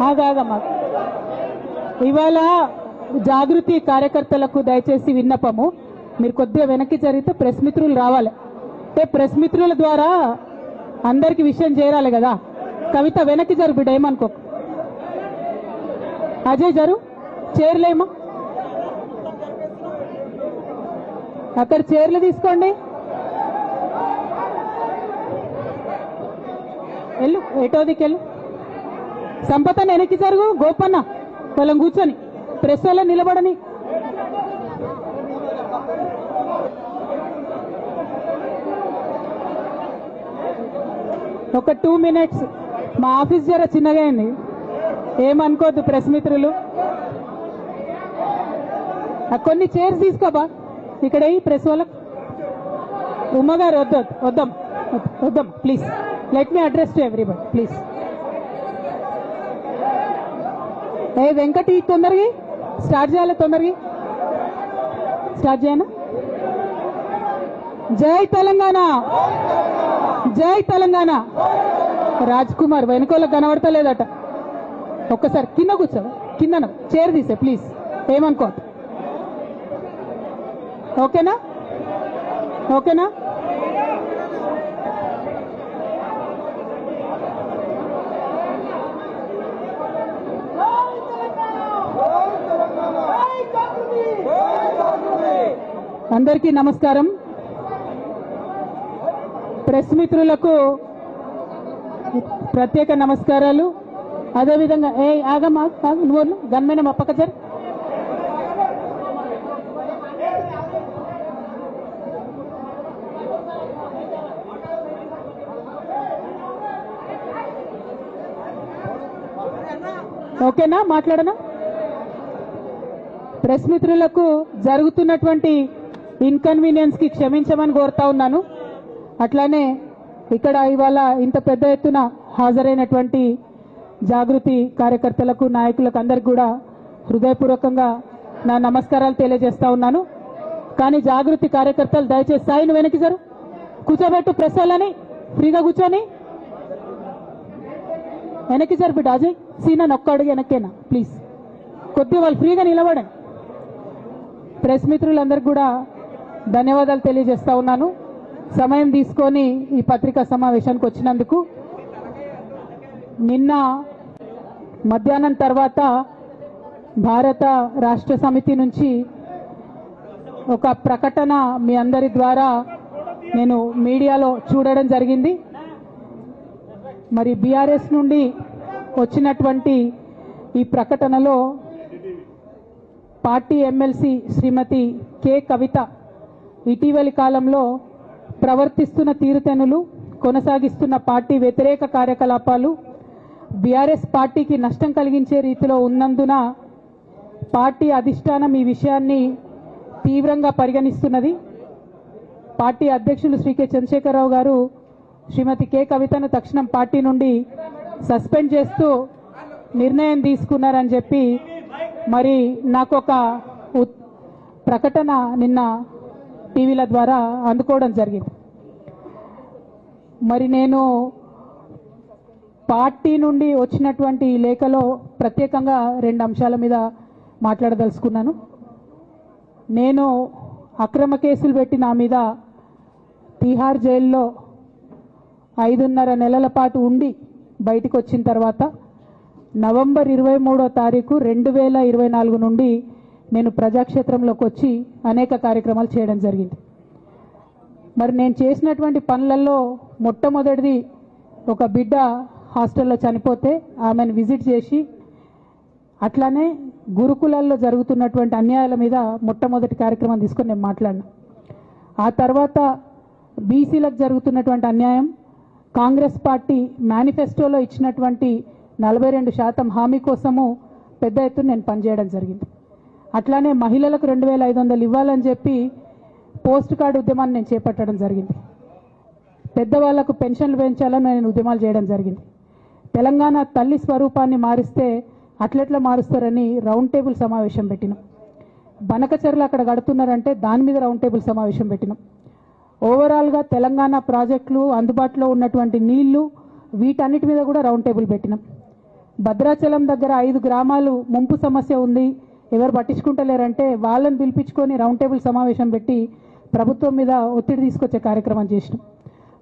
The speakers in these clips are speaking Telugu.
ఆగాగమ్మా. ఇవాళ జాగృతి కార్యకర్తలకు దయచేసి విన్నపము, మీరు కొద్దిగా వెనక్కి జరిగితే ప్రెస్ మిత్రులు రావాలి. అంటే ప్రెస్ మిత్రుల ద్వారా అందరికి విషయం చేరాలి కదా. కవిత వెనక్కి జరు బిడ్డ, ఏమనుకో. అజయ్ జరు, చైర్లేమా అక్కడ చైర్లు తీసుకోండి. వెళ్ళు, ఎటోదికి వెళ్ళు. సంపతన్న వెనక్కి జరుగు. గోపన్న వాళ్ళని కూర్చొని ప్రెస్ వాళ్ళ నిలబడని. ఒక 2 minutes మా ఆఫీస్ జర చిన్నగా అయింది, ఏమనుకోద్దు ప్రెస్ మిత్రులు. కొన్ని చైర్స్ తీసుకోబా ఇక్కడ ప్రెస్ వాళ్ళకు. ఉమ్మగారు వద్దాం వద్దాం please. Let me address to everybody please. Venkati తొందరగా స్టార్ట్ చేయాలి, తొందరగా స్టార్ట్ చేయనా. జై తెలంగాణ, జై తెలంగాణ. రాజ్ కుమార్ వెనుకోళ్ళకి కనబడతలేదట, ఒక్కసారి కింద కూర్చో, కింద చైర్ తీసే ప్లీజ్, ఏమనుకో. ఓకేనా, ఓకేనా. అందరికీ నమస్కారం. ప్రెస్ మిత్రులకు ప్రత్యేక నమస్కారాలు. అదేవిధంగా ఆగమ్మా, నువ్వు గన్మైన మా పక్క జరు. ఓకేనా, మాట్లాడనా. ప్రెస్ మిత్రులకు జరుగుతున్నటువంటి ఇన్కన్వీనియన్స్ కి క్షమించమని కోరుతా ఉన్నాను. అట్లానే ఇక్కడ ఇవాళ ఇంత పెద్ద ఎత్తున హాజరైనటువంటి జాగృతి కార్యకర్తలకు, నాయకులకు అందరికి కూడా హృదయపూర్వకంగా నా నమస్కారాలు తెలియజేస్తా ఉన్నాను. కానీ జాగృతి కార్యకర్తలు దయచేసి సాయిని వెనక్కి జరు, కూర్చోబెట్టు ప్రెస్ వాళ్ళని, ఫ్రీగా కూర్చొని వెనక్కి జరు బిడ్డ. అజయ్ సీనా ఒక్క అడుగు వెనక్కేనా ప్లీజ్, కొద్దిగా వాళ్ళు ఫ్రీగా నిలబడండి. ప్రెస్ మిత్రులందరికీ కూడా ధన్యవాదాలు తెలియజేస్తా ఉన్నాను, సమయం తీసుకొని ఈ పత్రికా సమావేశానికి వచ్చినందుకు. నిన్న మధ్యాహ్నం తర్వాత భారత రాష్ట్ర సమితి నుంచి ఒక ప్రకటన మీ అందరి ద్వారా నేను మీడియాలో చూడడం జరిగింది. మరి బీఆర్ఎస్ నుండి వచ్చినటువంటి ఈ ప్రకటనలో పార్టీ ఎమ్మెల్సీ శ్రీమతి కె కవిత ఇటీవలి కాలంలో ప్రవర్తిస్తున్న తీరుతెన్నులు, కొనసాగిస్తున్న పార్టీ వ్యతిరేక కార్యకలాపాలు బీఆర్ఎస్ పార్టీకి నష్టం కలిగించే రీతిలో ఉన్నందున పార్టీ అధిష్టానం ఈ విషయాన్ని తీవ్రంగా పరిగణిస్తున్నది. పార్టీ అధ్యక్షులు శ్రీ కె చంద్రశేఖరరావు గారు శ్రీమతి కె కవితను తక్షణం పార్టీ నుండి సస్పెండ్ చేస్తూ నిర్ణయం తీసుకున్నారని చెప్పి మరి నాకు ఒక ప్రకటన నిన్న టీవీల ద్వారా అందుకోవడం జరిగింది. మరి నేను పార్టీ నుండి వచ్చినటువంటి ఈ లేఖలో ప్రత్యేకంగా 2 అంశాల మీద మాట్లాడదలుచుకున్నాను. నేను అక్రమ కేసులు పెట్టి నా మీద తిహార్ జైల్లో 5.5 నెలల పాటు ఉండి బయటకు వచ్చిన తర్వాత నవంబర్ 23వ తారీఖు 2024 నుండి నేను ప్రజాక్షేత్రంలోకి వచ్చి అనేక కార్యక్రమాలు చేయడం జరిగింది. మరి నేను చేసినటువంటి పనులలో మొట్టమొదటిది, ఒక బిడ్డ హాస్టల్లో చనిపోతే ఆమెను విజిట్ చేసి, అట్లానే గురుకులాల్లో జరుగుతున్నటువంటి అన్యాయాల మీద మొట్టమొదటి కార్యక్రమం తీసుకొని నేను మాట్లాడినా. ఆ తర్వాత బీసీలకు జరుగుతున్నటువంటి అన్యాయం, కాంగ్రెస్ పార్టీ మేనిఫెస్టోలో ఇచ్చినటువంటి 42% హామీ కోసము పెద్ద ఎత్తున నేను పనిచేయడం జరిగింది. అట్లానే మహిళలకు 2500 ఇవ్వాలని చెప్పి పోస్ట్ కార్డు ఉద్యమాన్ని నేను చేపట్టడం జరిగింది. పెద్దవాళ్లకు పెన్షన్లు పెంచాలని నేను ఉద్యమాలు చేయడం జరిగింది. తెలంగాణ తల్లి స్వరూపాన్ని మారిస్తే అట్లెట్లా మారుస్తారని రౌండ్ టేబుల్ సమావేశం పెట్టినాం. బనకచర్లు అక్కడ కడుతున్నారంటే దాని మీద రౌండ్ టేబుల్ సమావేశం పెట్టినాం. ఓవరాల్గా తెలంగాణ ప్రాజెక్టులు, అందుబాటులో ఉన్నటువంటి నీళ్లు, వీటన్నిటి మీద కూడా రౌండ్ టేబుల్ పెట్టినాం. భద్రాచలం దగ్గర 5 గ్రామాలు ముంపు సమస్య ఉంది, ఎవరు పట్టించుకుంటలేరంటే వాళ్ళని పిలిపించుకొని రౌండ్ టేబుల్ సమావేశం పెట్టి ప్రభుత్వం మీద ఒత్తిడి తీసుకొచ్చే కార్యక్రమం చేసినాం.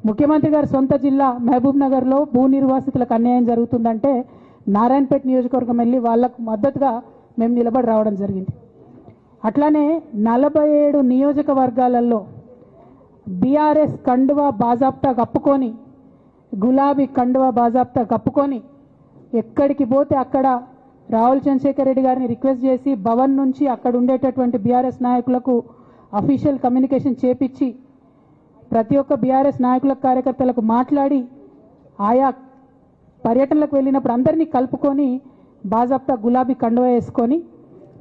ముఖ్యమంత్రి గారి సొంత జిల్లా మహబూబ్ నగర్లో భూ నిర్వాసితులకు అన్యాయం జరుగుతుందంటే నారాయణపేట నియోజకవర్గం వెళ్ళి వాళ్లకు మద్దతుగా మేము నిలబడి రావడం జరిగింది. అట్లానే 47 నియోజకవర్గాలలో బీఆర్ఎస్ కండువా బాజాప్తా కప్పుకొని, గులాబీ కండువా బాజాప్తా కప్పుకొని ఎక్కడికి పోతే అక్కడ రాహుల్ చంద్రశేఖర్ రెడ్డి గారిని రిక్వెస్ట్ చేసి భవన్ నుంచి అక్కడ ఉండేటటువంటి బీఆర్ఎస్ నాయకులకు అఫీషియల్ కమ్యూనికేషన్ చేపించి ప్రతి ఒక్క బీఆర్ఎస్ నాయకులకు కార్యకర్తలకు మాట్లాడి ఆయా పర్యటనలకు వెళ్ళినప్పుడు అందరినీ కలుపుకొని బాజాప్తా గులాబీ కండువా వేసుకొని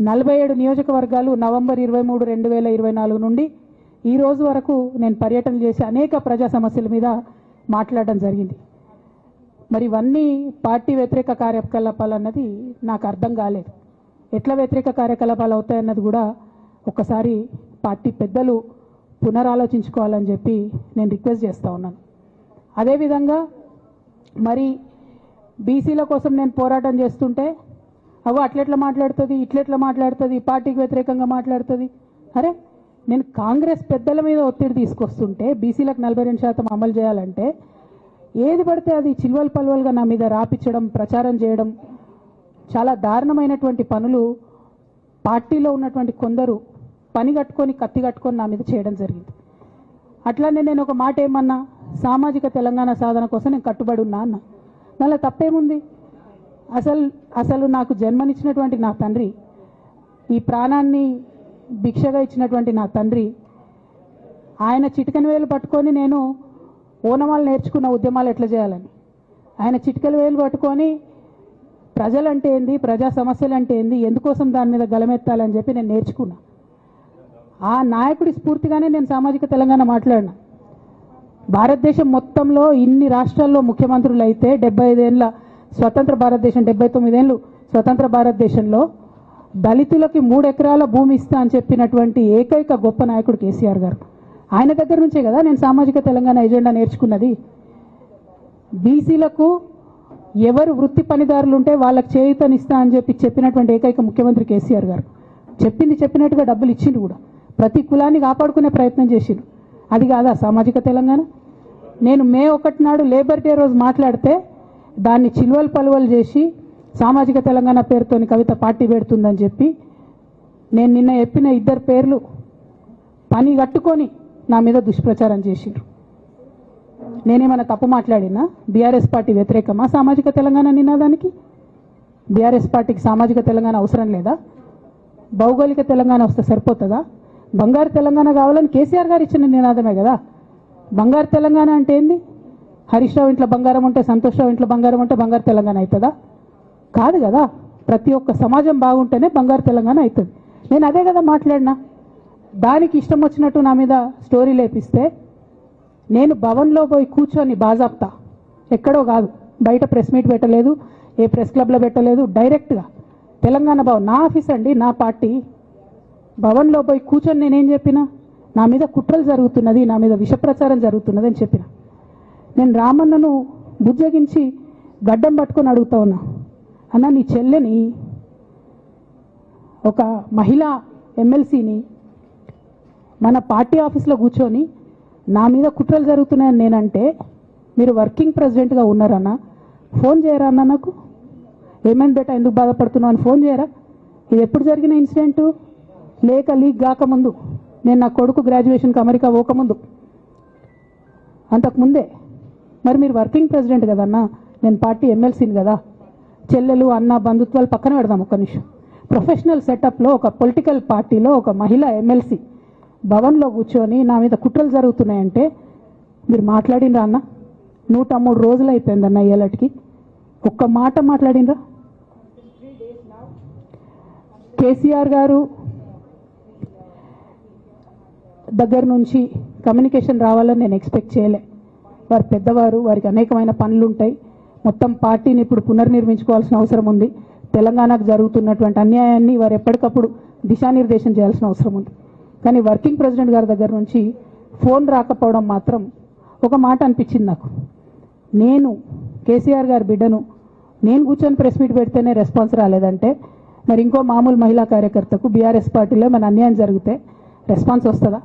47 నియోజకవర్గాలు నవంబర్ 23, 2024 నుండి ఈ రోజు వరకు నేను పర్యటన చేసి అనేక ప్రజా సమస్యల మీద మాట్లాడడం జరిగింది. మరి ఇవన్నీ పార్టీ వ్యతిరేక కార్యకలాపాలు అన్నది నాకు అర్థం కాలేదు. ఎట్లా వ్యతిరేక కార్యకలాపాలు అవుతాయన్నది కూడా ఒకసారి పార్టీ పెద్దలు పునరాలోచించుకోవాలని చెప్పి నేను రిక్వెస్ట్ చేస్తూ ఉన్నాను. అదేవిధంగా మరి బీసీల కోసం నేను పోరాటం చేస్తుంటే అట్లెట్లా మాట్లాడుతుంది, ఇట్లెట్లా మాట్లాడుతుంది, పార్టీకి వ్యతిరేకంగా మాట్లాడుతుంది. అరే, నేను కాంగ్రెస్ పెద్దల మీద ఒత్తిడి తీసుకొస్తుంటే బీసీలకు 42% అమలు చేయాలంటే ఏది పడితే అది చిల్వల్ పల్వల్గా నా మీద రాపించడం, ప్రచారం చేయడం, చాలా దారుణమైనటువంటి పనులు పార్టీలో ఉన్నటువంటి కొందరు పని కట్టుకొని కత్తి కట్టుకొని నా మీద చేయడం జరిగింది. అట్లానే నేను ఒక మాట ఏమన్నా, సామాజిక తెలంగాణ సాధన కోసం నేను కట్టుబడి ఉన్నా అన్న. మళ్ళీ తప్పేముంది? అసలు నాకు జన్మనిచ్చినటువంటి నా తండ్రి, ఈ ప్రాణాన్ని భిక్షగా ఇచ్చినటువంటి నా తండ్రి, ఆయన చిటికెన వేలు పట్టుకొని నేను ఓనమాలు నేర్చుకున్న ఉద్యమాలు ఎట్లా చేయాలని, ఆయన చిటికెల వేలు పట్టుకొని ప్రజలంటే ఏంది, ప్రజా సమస్యలు అంటే ఏంది, ఎందుకోసం దాని మీద గలమెత్తాలని చెప్పి నేను నేర్చుకున్నా. ఆ నాయకుడి స్ఫూర్తిగానే నేను సామాజిక తెలంగాణ మాట్లాడినా. భారతదేశం మొత్తంలో ఇన్ని రాష్ట్రాల్లో ముఖ్యమంత్రులు అయితే 75 ఏళ్ళ స్వతంత్ర భారతదేశం, 79 ఏళ్ళు స్వతంత్ర భారతదేశంలో దళితులకి 3 ఎకరాల భూమి ఇస్తా అని చెప్పినటువంటి ఏకైక గొప్ప నాయకుడు కేసీఆర్ గారు. ఆయన దగ్గర నుంచే కదా నేను సామాజిక తెలంగాణ ఎజెండా నేర్చుకున్నది. బీసీలకు ఎవరు వృత్తి పనిదారులు ఉంటే వాళ్ళకి చేయూతనిస్తా అని చెప్పినటువంటి ఏకైక ముఖ్యమంత్రి కేసీఆర్ గారు. చెప్పినట్టుగా డబ్బులు ఇచ్చిండు కూడా, ప్రతి కులాన్ని కాపాడుకునే ప్రయత్నం చేసిండు. అది కాదా సామాజిక తెలంగాణ? నేను మే 1 నాడు లేబర్ డే రోజు మాట్లాడితే దాన్ని చిల్వల్ పలువలు చేసి సామాజిక తెలంగాణ పేరుతోని కవిత పార్టీ పెడుతుందని చెప్పి నేను నిన్న చెప్పిన 2 పేర్లు పని కట్టుకొని నా మీద దుష్ప్రచారం చేసిండ్రు. నేనేమైనా తప్పు మాట్లాడినా? బీఆర్ఎస్ పార్టీ వ్యతిరేకమా సామాజిక తెలంగాణ నినాదానికి? బీఆర్ఎస్ పార్టీకి సామాజిక తెలంగాణ అవసరం లేదా? భౌగోళిక తెలంగాణ వస్తే సరిపోతుందా? బంగారు తెలంగాణ కావాలని కేసీఆర్ గారు ఇచ్చిన నినాదమే కదా. బంగారు తెలంగాణ అంటే ఏంది? హరీష్ రావు ఇంట్లో బంగారం ఉంటే, సంతోష్ రావు ఇంట్లో బంగారం ఉంటే బంగారు తెలంగాణ అవుతుందా? కాదు కదా. ప్రతి ఒక్క సమాజం బాగుంటేనే బంగారు తెలంగాణ అవుతుంది. నేను అదే కదా మాట్లాడినా. దానికి ఇష్టం వచ్చినట్టు నా మీద స్టోరీ లేపిస్తే నేను భవన్లో పోయి కూర్చొని బాజాప్తా, ఎక్కడో కాదు, బయట ప్రెస్ మీట్ పెట్టలేదు, ఏ ప్రెస్ క్లబ్లో పెట్టలేదు, డైరెక్ట్గా తెలంగాణ భవన్, నా ఆఫీస్ అండి, నా పార్టీ భవన్లో పోయి కూర్చొని నేనేం చెప్పినా, నా మీద కుట్రలు జరుగుతున్నది, నా మీద విషప్రచారం జరుగుతున్నది అని చెప్పిన. నేను రామన్నను బుజ్జగించి గడ్డం పట్టుకొని అడుగుతా ఉన్నా, అన్న నీ చెల్లెని, ఒక మహిళా ఎమ్మెల్సీని మన పార్టీ ఆఫీస్లో కూర్చొని నా మీద కుట్రలు జరుగుతున్నాయని నేనంటే మీరు వర్కింగ్ ప్రెసిడెంట్గా ఉన్నారన్నా, ఫోన్ చేయరా అన్న నాకు? ఏమైంది బేటా, ఎందుకు బాధపడుతున్నావు అని ఫోన్ చేయరా? ఇది ఎప్పుడు జరిగిన ఇన్సిడెంటు? లేక లీక్ కాకముందు, నేను నా కొడుకు గ్రాడ్యుయేషన్కి అమెరికా పోకముందు, అంతకుముందే. మరి మీరు వర్కింగ్ ప్రెసిడెంట్ కదన్నా, నేను పార్టీ ఎమ్మెల్సీని కదా. చెల్లెలు అన్న బంధుత్వాలు పక్కన పెడదాం ఒక్క నిమిషం. ప్రొఫెషనల్ సెటప్లో ఒక పొలిటికల్ పార్టీలో ఒక మహిళా ఎమ్మెల్సీ భవన్లో కూర్చొని నా మీద కుట్రలు జరుగుతున్నాయంటే మీరు మాట్లాడినరా అన్న? 103 రోజులు అయిపోయిందన్న ఇయ్యాలటికి, ఒక్క మాట మాట్లాడినరా? కేసీఆర్ గారు దగ్గర నుంచి కమ్యూనికేషన్ రావాలని నేను ఎక్స్పెక్ట్ చేయలే. వారు పెద్దవారు, వారికి అనేకమైన పనులు ఉంటాయి. మొత్తం పార్టీని ఇప్పుడు పునర్నిర్మించుకోవాల్సిన అవసరం ఉంది. తెలంగాణకు జరుగుతున్నటువంటి అన్యాయాన్ని వారు ఎప్పటికప్పుడు దిశానిర్దేశం చేయాల్సిన అవసరం ఉంది. కానీ వర్కింగ్ ప్రెసిడెంట్ గారి దగ్గర నుంచి ఫోన్ రాకపోవడం మాత్రం ఒక మాట అనిపించింది నాకు. నేను కేసీఆర్ గారి బిడ్డను, నేను కూర్చొని ప్రెస్ మీట్ పెడితేనే రెస్పాన్స్ రాలేదంటే మరి ఇంకో మామూలు మహిళా కార్యకర్తకు బీఆర్ఎస్ పార్టీలో మన అన్యాయం జరిగితే రెస్పాన్స్ వస్తుందా?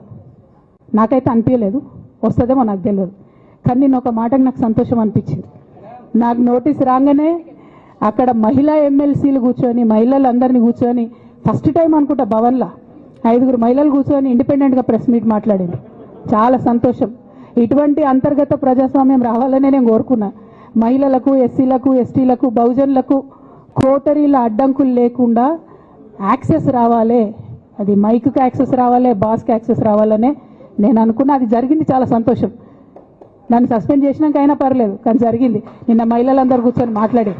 నాకైతే అనిపించలేదు, వస్తుందేమో నాకు తెలియదు. కానీ నేను ఒక మాటకు నాకు సంతోషం అనిపించింది. నాకు నోటీస్ రాగానే అక్కడ మహిళా ఎమ్మెల్సీలు కూర్చొని మహిళలందరినీ కూర్చొని ఫస్ట్ టైం అనుకుంటా భవన్లో 5 మహిళలు కూర్చొని ఇండిపెండెంట్గా ప్రెస్ మీట్ మాట్లాడింది. చాలా సంతోషం. ఇటువంటి అంతర్గత ప్రజాస్వామ్యం రావాలనే నేను కోరుకున్నా. మహిళలకు, ఎస్సీలకు, ఎస్టీలకు, బహుజనులకు కోటరీల అడ్డంకులు లేకుండా యాక్సెస్ రావాలి, అది మైక్కి యాక్సెస్ రావాలి, బాస్కి యాక్సెస్ రావాలనే నేను అనుకున్నా. అది జరిగింది, చాలా సంతోషం. నన్ను సస్పెండ్ చేసినాక అయినా పర్లేదు, కానీ జరిగింది. నిన్న మహిళలందరూ కూర్చొని మాట్లాడి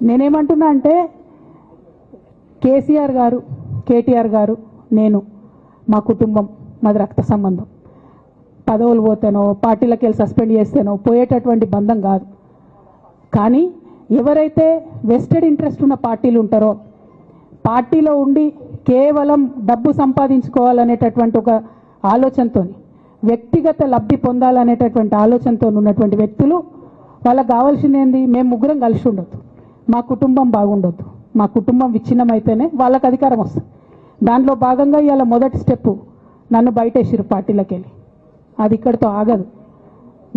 నేనేమంటున్నా అంటే కేసీఆర్ గారు, కేటీఆర్ గారు, నేను, మా కుటుంబం, మాది రక్త సంబంధం. పదవులు పోతేనో పార్టీలకు వెళ్ళి సస్పెండ్ చేస్తేనో పోయేటటువంటి బంధం కాదు. కానీ ఎవరైతే వెస్టెడ్ ఇంట్రెస్ట్ ఉన్న పార్టీలు ఉంటారో, పార్టీలో ఉండి కేవలం డబ్బు సంపాదించుకోవాలనేటటువంటి ఒక ఆలోచనతో, వ్యక్తిగత లబ్ధి పొందాలనేటటువంటి ఆలోచనతో ఉన్నటువంటి వ్యక్తులు, వాళ్ళకి కావాల్సింది ఏంది? మేము ముగ్గురం కలిసి ఉండొద్దు, మా కుటుంబం బాగుండొద్దు, మా కుటుంబం విచ్ఛిన్నమైతేనే వాళ్ళకి అధికారం వస్తుంది. దాంట్లో భాగంగా ఇవాళ మొదటి స్టెప్పు నన్ను బయటేసిరు పార్టీలకు వెళ్ళి. అది ఇక్కడితో ఆగదు.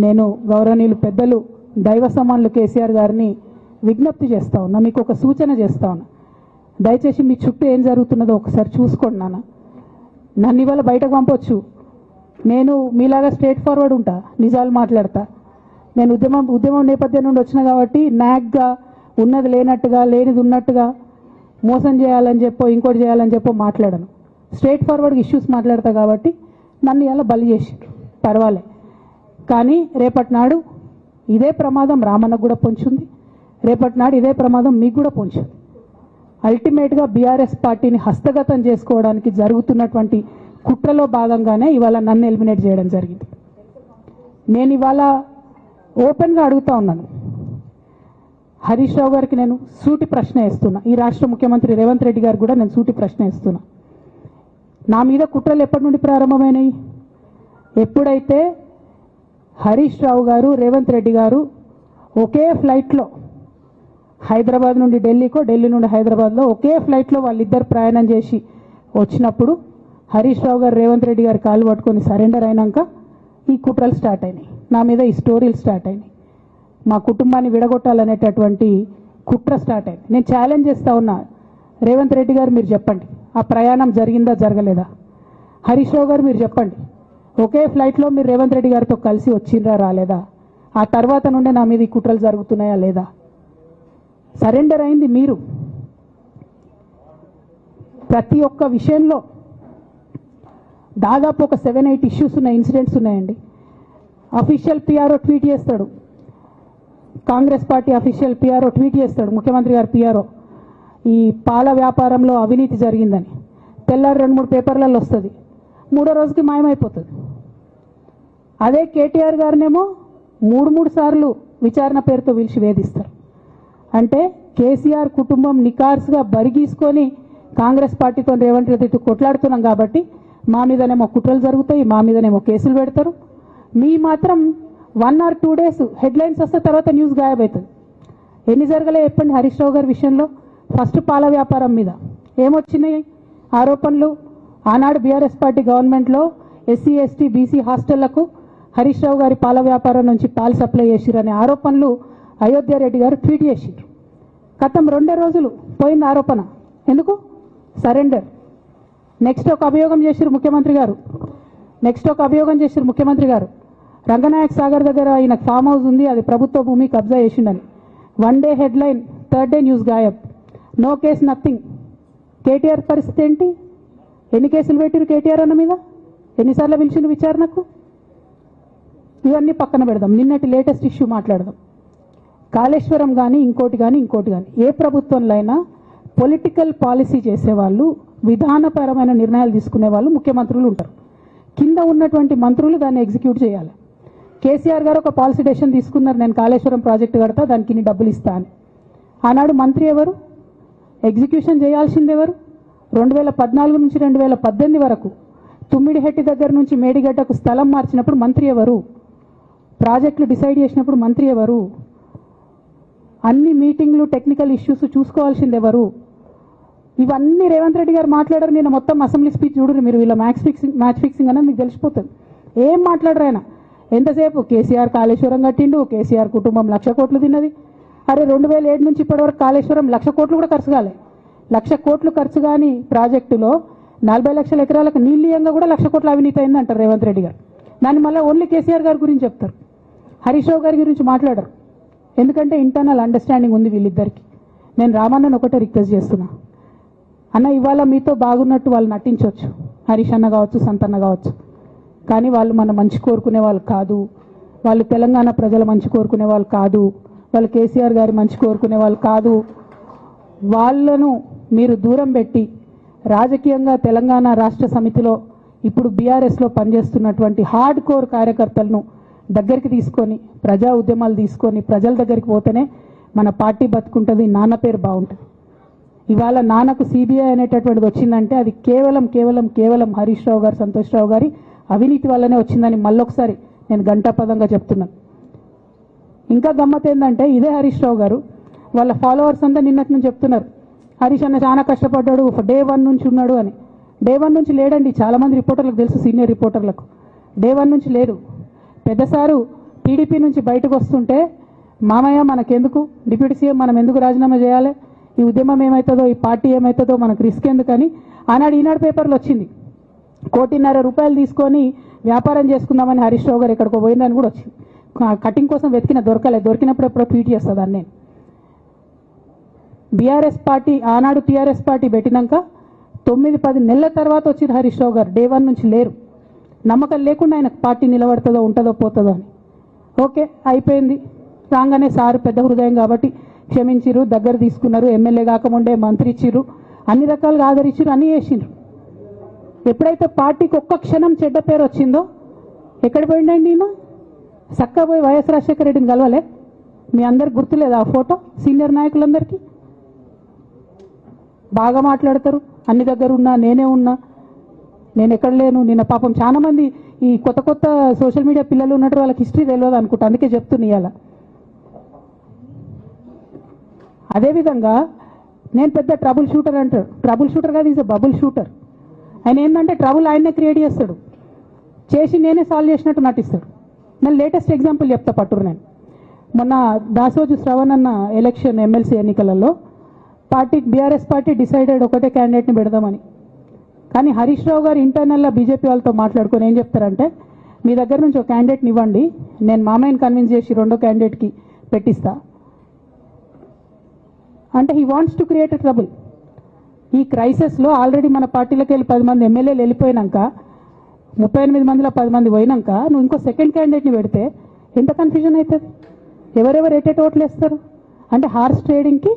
నేను గౌరవనీయులు పెద్దలు దైవ సమానులు కేసీఆర్ గారిని విజ్ఞప్తి చేస్తా ఉన్నా, మీకు ఒక సూచన చేస్తా ఉన్నా. దయచేసి మీ చుట్టూ ఏం జరుగుతున్నదో ఒకసారి చూసుకోండి నాన్న. నన్ను ఇవాళ బయటకు పంపొచ్చు, నేను మీలాగా స్ట్రేట్ ఫార్వర్డ్ ఉంటా, నిజాలు మాట్లాడతా. నేను ఉద్యమం నేపథ్యం నుండి వచ్చిన కాబట్టి నాగ్గా ఉన్నది లేనట్టుగా, లేనిది ఉన్నట్టుగా, మోసం చేయాలని చెప్పో ఇంకోటి చేయాలని చెప్పో మాట్లాడను. స్ట్రేట్ ఫార్వర్డ్గా ఇష్యూస్ మాట్లాడతా కాబట్టి నన్ను ఇలా బలి చేసిండ్రు, పర్వాలే. కానీ రేపటి నాడు ఇదే ప్రమాదం రామన్నకు కూడా పొంచుంది, రేపటి నాడు ఇదే ప్రమాదం మీకు కూడా పొంచుంది. అల్టిమేట్గా బీఆర్ఎస్ పార్టీని హస్తగతం చేసుకోవడానికి జరుగుతున్నటువంటి కుట్రలో భాగంగానే ఇవాళ నన్ను ఎలిమినేట్ చేయడం జరిగింది. నేను ఇవాళ ఓపెన్గా అడుగుతా ఉన్నాను, హరీష్ రావు గారికి నేను సూటి ప్రశ్న వేస్తున్నా, ఈ రాష్ట్ర ముఖ్యమంత్రి రేవంత్ రెడ్డి గారు కూడా నేను సూటి ప్రశ్న వేస్తున్నా. నా మీద కుట్రలు ఎప్పటి నుండి ప్రారంభమైనాయి? ఎప్పుడైతే హరీష్ రావు గారు, రేవంత్ రెడ్డి గారు ఒకే ఫ్లైట్లో హైదరాబాద్ నుండి ఢిల్లీకో, ఢిల్లీ నుండి హైదరాబాద్లో ఒకే ఫ్లైట్లో వాళ్ళిద్దరు ప్రయాణం చేసి వచ్చినప్పుడు హరీష్ రావు గారు రేవంత్ రెడ్డి గారు కాలు పట్టుకొని సరెండర్ అయినాక ఈ కుట్రలు స్టార్ట్ అయినాయి, నా మీద ఈ స్టోరీలు స్టార్ట్ అయినాయి, మా కుటుంబాన్ని విడగొట్టాలనేటటువంటి కుట్ర స్టార్ట్ అయింది. నేను ఛాలెంజ్ చేస్తా ఉన్నా, రేవంత్ రెడ్డి గారు మీరు చెప్పండి, ఆ ప్రయాణం జరిగిందా జరగలేదా? హరీష్ రావు గారు మీరు చెప్పండి, ఒకే ఫ్లైట్లో మీరు రేవంత్ రెడ్డి గారితో కలిసి వచ్చిండ్రా రాలేదా? ఆ తర్వాత నుండే నా మీద ఈ కుట్రలు జరుగుతున్నాయా లేదా? సరెండర్ అయింది మీరు. ప్రతి ఒక్క విషయంలో దాదాపు ఒక 7-8 ఇష్యూస్ ఉన్నాయి, ఇన్సిడెంట్స్ ఉన్నాయండి. అఫీషియల్ పిఆర్ఓ ట్వీట్ చేస్తాడు, Congress party official PRO tweet చేస్తాడు, ముఖ్యమంత్రి గారు పిఆర్ఓ, ఈ పాల వ్యాపారంలో అవినీతి జరిగిందని. తెల్లారి 2-3 పేపర్లలో వస్తుంది, 3వ రోజుకి మాయమైపోతుంది. అదే కేటీఆర్ గారినేమో 3 సార్లు విచారణ పేరుతో పిలిచి వేధిస్తారు. అంటే కేసీఆర్ కుటుంబం నికార్స్గా బరిగీసుకొని కాంగ్రెస్ పార్టీతో రేవంత్ రెడ్డితో కొట్లాడుతున్నాం కాబట్టి మా మీదనేమో కుట్రలు జరుగుతాయి, మా మీదనేమో కేసులు పెడతారు. మీ మాత్రం 1 or 2 days హెడ్లైన్స్ వస్తే తర్వాత న్యూస్ గాయబవుతుంది. ఎన్ని జరగలే చెప్పండి హరీష్ రావు గారి విషయంలో? ఫస్ట్ పాల వ్యాపారం మీద ఏమొచ్చినాయి ఆరోపణలు? ఆనాడు బీఆర్ఎస్ పార్టీ గవర్నమెంట్లో SC, ST, BC హాస్టళ్లకు Harish Rao గారి పాల వ్యాపారం నుంచి పాలు సప్లై చేసిరనే ఆరోపణలు అయోధ్య రెడ్డి గారు ట్వీట్ చేసిండ్రు. గతం 2 రోజులు పోయింది ఆరోపణ. ఎందుకు? సరెండర్. నెక్స్ట్ ఒక అభియోగం చేసిరు ముఖ్యమంత్రి గారు, రంగనాయక్ సాగర్ దగ్గర ఆయన ఫామ్ హౌస్ ఉంది, అది ప్రభుత్వ భూమి, కబ్జా చేసిండని. 1 day headline, 3rd day news గాయబ్. No case, nothing. కేటీఆర్ పరిస్థితి ఏంటి? ఎన్ని కేసులు పెట్టిరు కేటీఆర్ అన్న మీద? ఎన్నిసార్లు పిలిచిండు విచారణకు? ఇవన్నీ పక్కన పెడదాం, నిన్నటి లేటెస్ట్ ఇష్యూ మాట్లాడదాం. కాళేశ్వరం కానీ ఇంకోటి కానీ ఏ ప్రభుత్వంలో అయినా పొలిటికల్ పాలసీ చేసేవాళ్ళు, విధానపరమైన నిర్ణయాలు తీసుకునే వాళ్ళు ముఖ్యమంత్రులు ఉంటారు. కింద ఉన్నటువంటి మంత్రులు దాన్ని ఎగ్జిక్యూట్ చేయాలి. కేసీఆర్ గారు ఒక పాలసీ డెసిషన్ తీసుకున్నారు, నేను కాళేశ్వరం ప్రాజెక్టు కడతా, దానికి ఇన్ని డబ్బులు ఇస్తా అని. ఆనాడు మంత్రి ఎవరు? ఎగ్జిక్యూషన్ చేయాల్సింది ఎవరు? 2014 నుంచి 2018 వరకు తుమ్మిడిహెట్టి దగ్గర నుంచి మేడిగడ్డకు స్థలం మార్చినప్పుడు మంత్రి ఎవరు? ప్రాజెక్టులు డిసైడ్ చేసినప్పుడు మంత్రి ఎవరు? అన్ని మీటింగ్లు టెక్నికల్ ఇష్యూస్ చూసుకోవాల్సింది ఎవరు? ఇవన్నీ రేవంత్ రెడ్డి గారు మాట్లాడారు. నేను మొత్తం అసెంబ్లీ స్పీచ్ చూడరు మీరు, వీళ్ళ మ్యాచ్ ఫిక్సింగ్ అనేది మీకు తెలిసిపోతుంది. ఏం మాట్లాడరు ఆయన. ఎంతసేపు కేసీఆర్ కాళేశ్వరం కట్టిండు, కేసీఆర్ కుటుంబం 1,00,000 కోట్లు తిన్నది. అరే 2007 నుంచి ఇప్పటివరకు కాళేశ్వరం 1,00,000 కోట్లు కూడా ఖర్చు కాలే. 1,00,000 కోట్లు ఖర్చు కాని ప్రాజెక్టులో 40 లక్షల ఎకరాలకు నీళ్ళీయంగా కూడా 1,00,000 కోట్ల అవినీతి అయింది అంటారు రేవంత్ రెడ్డి గారు. దాన్ని మళ్ళీ ఓన్లీ కేసీఆర్ గారి గురించి చెప్తారు, హరీష్ రావు గారి గురించి మాట్లాడరు. ఎందుకంటే ఇంటర్నల్ అండర్స్టాండింగ్ ఉంది వీళ్ళిద్దరికి. నేను రామన్నను ఒకటే రిక్వెస్ట్ చేస్తున్నా, అన్న ఇవాళ మీతో బాగున్నట్టు వాళ్ళు నటించవచ్చు, హరీష్ అన్న కావచ్చు, సంతన్న కావచ్చు, కానీ వాళ్ళు మన మంచి కోరుకునే వాళ్ళు కాదు. వాళ్ళు తెలంగాణ ప్రజల మంచి కోరుకునే వాళ్ళు కాదు. వాళ్ళు కేసీఆర్ గారి మంచి కోరుకునే వాళ్ళు కాదు. వాళ్ళను మీరు దూరం పెట్టి రాజకీయంగా తెలంగాణ రాష్ట్ర సమితిలో ఇప్పుడు బీఆర్ఎస్లో పనిచేస్తున్నటువంటి హార్డ్ కోర్ కార్యకర్తలను దగ్గరికి తీసుకొని ప్రజా ఉద్యమాలు తీసుకొని ప్రజల దగ్గరికి పోతేనే మన పార్టీ బతుకుంటుంది, నాన్న పేరు బాగుంటుంది. ఇవాళ నాన్నకు సిబిఐ అనేటటువంటిది వచ్చిందంటే అది కేవలం హరీష్ రావు గారు, సంతోష్ రావు గారి అవినీతి వల్లనే వచ్చిందని మళ్ళొకసారి నేను ఘంటాపదంగా చెప్తున్నాను. ఇంకా గమ్మత్ ఏంటంటే ఇదే హరీష్ రావు గారు వాళ్ళ ఫాలోవర్స్ అంతా నిన్నటి నుంచి చెప్తున్నారు, హరీష్ అన్న చాలా కష్టపడ్డాడు, డే 1 నుంచి ఉన్నాడు అని. డే 1 నుంచి లేడండి. చాలామంది రిపోర్టర్లకు తెలుసు, సీనియర్ రిపోర్టర్లకు డే 1 నుంచి లేడు. పెద్దసారు టీడీపీ నుంచి బయటకు వస్తుంటే మామయ్య మనకెందుకు, డిప్యూటీ సీఎం మనం ఎందుకు రాజీనామా చేయాలి, ఈ ఉద్యమం ఏమవుతుందో, ఈ పార్టీ ఏమవుతుందో మనకు రిస్క్ ఎందుకని ఈనాడు పేపర్లో వచ్చింది. 1,50,00,000 రూపాయలు తీసుకొని వ్యాపారం చేసుకుందామని హరీష్ రావు గారు ఎక్కడికో పోయిందని కూడా వచ్చింది. కటింగ్ కోసం దొరికినప్పుడు ఎప్పుడో ట్వీట్ చేస్తుందని నేను. బీఆర్ఎస్ పార్టీ ఆనాడు టీఆర్ఎస్ పార్టీ పెట్టినాక 9-10 నెలల తర్వాత వచ్చింది హరీష్ రావు గారు. డే 1 నుంచి లేరు. నమ్మకం లేకుండా ఆయన పార్టీ నిలబడుతుందో ఉంటుందో పోతుందో అని. ఓకే అయిపోయింది. రాగానే సారు పెద్ద హృదయం కాబట్టి క్షమించిరు, దగ్గర తీసుకున్నారు, ఎమ్మెల్యే కాకముందే మంత్రి ఇచ్చిర్రు, అన్ని రకాలుగా ఆదరించిరు, అన్నీ చేసిండ్రు. ఎప్పుడైతే పార్టీకి ఒక్క క్షణం చెడ్డ పేరు వచ్చిందో ఎక్కడ పోయిండండి ఈయన? చక్కగా పోయి వైఎస్ రాజశేఖర రెడ్డిని కలవలే? మీ అందరికి గుర్తులేదు ఆ ఫోటో? సీనియర్ నాయకులందరికీ బాగా మాట్లాడతారు, అన్ని దగ్గర ఉన్నా, నేనే ఉన్నా, నేను ఎక్కడ లేను. నిన్న పాపం చాలా మంది ఈ కొత్త సోషల్ మీడియా పిల్లలు ఉన్నట్టు వాళ్ళకి హిస్టరీ తెలియదు అనుకుంటా, అందుకే చెప్తున్నా ఇవాళ. అదేవిధంగా నేను పెద్ద ట్రబుల్ షూటర్ అంటారు. ట్రబుల్ షూటర్ కాదు, ఈజ్ బబుల్ షూటర్. ఆయన ఏంటంటే ట్రబుల్ ఆయన్నే క్రియేట్ చేస్తాడు, చేసి నేనే సాల్వ్ చేసినట్టు నటిస్తాడు. నేను లేటెస్ట్ ఎగ్జాంపుల్ చెప్తా పట్టురు. నేను మొన్న దాసోజు శ్రవణ్ అన్న ఎలక్షన్ ఎమ్మెల్సీ ఎన్నికలలో బీఆర్ఎస్ పార్టీ డిసైడెడ్ ఒకటే క్యాండిడేట్ని పెడదామని. కానీ హరీష్ రావు గారు ఇంటర్నల్గా బీజేపీ వాళ్ళతో మాట్లాడుకొని ఏం చెప్తారంటే, మీ దగ్గర నుంచి ఒక క్యాండిడేట్ని ఇవ్వండి, నేను మామయ్యని కన్విన్స్ చేసి 2వ క్యాండిడేట్కి పెట్టిస్తా అంటే he wants to create a trouble. ఈ క్రైసిస్లో ఆల్రెడీ మన పార్టీలోకి వెళ్ళి 10 మంది ఎమ్మెల్యేలు వెళ్ళిపోయినాక, 38 మందిలో 10 మంది పోయినాక నువ్వు ఇంకో సెకండ్ క్యాండిడేట్ని పెడితే ఎంత కన్ఫ్యూజన్ అవుతుంది? ఎవరెవరు ఎటెట్ ఓట్లు వేస్తారు? అంటే హార్స్ ట్రేడింగ్కి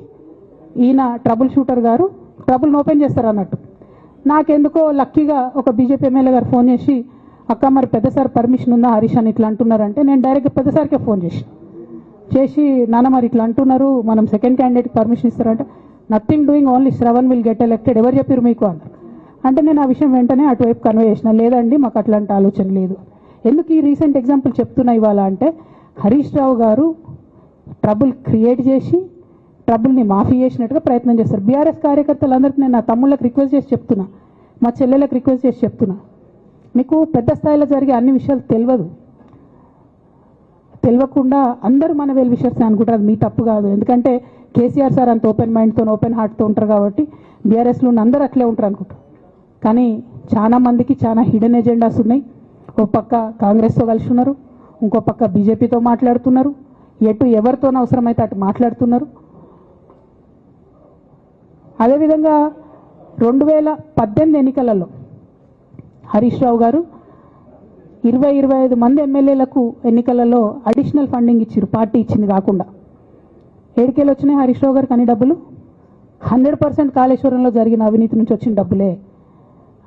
ఈయన ట్రబుల్ షూటర్ గారు ట్రబుల్ని ఓపెన్ చేస్తారు అన్నట్టు. నాకెందుకో లక్కీగా ఒక బీజేపీ ఎమ్మెల్యే గారు ఫోన్ చేసి, అక్క మరి పెద్దసారి పర్మిషన్ ఉందా హరీష్ అని ఇట్లా అంటున్నారంటే, నేను డైరెక్ట్గా పెద్దసారికే ఫోన్ చేసి నాన్న మరి ఇట్లా అంటున్నారు, మనం సెకండ్ క్యాండిడేట్కి పర్మిషన్ ఇస్తారంటే, nothing doing, only Shravan will get elected, ఎవరు చెప్పారు మీకు అన్నారు. అంటే నేను ఆ విషయం వెంటనే అటువైపు కన్వే చేసిన, లేదండి మాకు అట్లాంటి ఆలోచన లేదు. ఎందుకు ఈ రీసెంట్ ఎగ్జాంపుల్ చెప్తున్నా ఇవాళ అంటే, హరీష్ రావు గారు ట్రబుల్ క్రియేట్ చేసి ట్రబుల్ని మాఫీ చేసినట్టుగా ప్రయత్నం చేస్తారు. బీఆర్ఎస్ కార్యకర్తలందరికీ నేను నా తమ్ముళ్ళకి రిక్వెస్ట్ చేసి చెప్తున్నా, మా చెల్లెలకు రిక్వెస్ట్ చేసి చెప్తున్నా, మీకు పెద్ద స్థాయిలో జరిగే అన్ని విషయాలు తెలియకుండా అందరూ మన వెల్ విషర్స్ అనుకుంటారు. మీ తప్పు కాదు, ఎందుకంటే కేసీఆర్ సార్ అంత ఓపెన్ మైండ్తో ఓపెన్ హార్ట్తో ఉంటారు కాబట్టి బీఆర్ఎస్లో ఉన్న అందరూ అట్లే ఉంటారు అనుకుంటారు. కానీ చాలా మందికి చాలా హిడెన్ ఎజెండాస్ ఉన్నాయి. ఒక పక్క కాంగ్రెస్తో కలిసి ఉన్నారు, ఇంకో పక్క బీజేపీతో మాట్లాడుతున్నారు, ఎవరితో అవసరమైతే అటు మాట్లాడుతున్నారు. అదేవిధంగా 2018 ఎన్నికలలో హరీష్ రావు గారు 20-25 మంది ఎమ్మెల్యేలకు ఎన్నికలలో అడిషనల్ ఫండింగ్ ఇచ్చారు, పార్టీ ఇచ్చింది కాకుండా. ఏడికేలు వచ్చినాయి హరీష్ రావు గారికి అన్ని డబ్బులు? 100% కాళేశ్వరంలో జరిగిన అవినీతి నుంచి వచ్చిన డబ్బులే.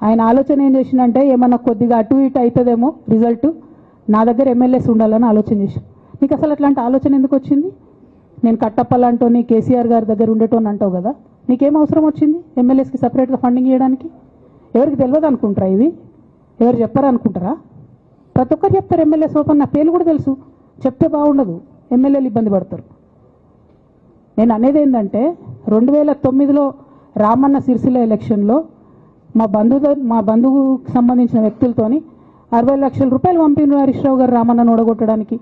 ఆయన ఆలోచన ఏం చేసిందంటే, ఏమన్నా కొద్దిగా అటు ఇటు అవుతుందేమో రిజల్ట్, నా దగ్గర ఎమ్మెల్యేస్ ఉండాలని ఆలోచన చేశాను. నీకు అసలు అట్లాంటి ఆలోచన ఎందుకు వచ్చింది? నేను కట్టప్పలాంటోని కేసీఆర్ గారి దగ్గర ఉండేటోని అంటావు కదా, నీకేం అవసరం వచ్చింది ఎమ్మెల్యేస్కి సపరేట్గా ఫండింగ్ ఇవ్వడానికి? ఎవరికి తెలియదు అనుకుంటారా? ఇది ఎవరు చెప్పారు అనుకుంటారా? ప్రతి ఒక్కరు చెప్తారు ఎమ్మెల్యేస్ ఓపెన్, నా పేర్లు కూడా తెలుసు, చెప్తే బాగుండదు, ఎమ్మెల్యేలు ఇబ్బంది పడతారు. నేను అనేది ఏంటంటే 2009లో రామన్న సిరిసిల్ల ఎలక్షన్లో మా బంధువుకు సంబంధించిన వ్యక్తులతోని 60 లక్షల రూపాయలు పంపిన హరీష్ రావు గారు రామన్నను ఓడగొట్టడానికి.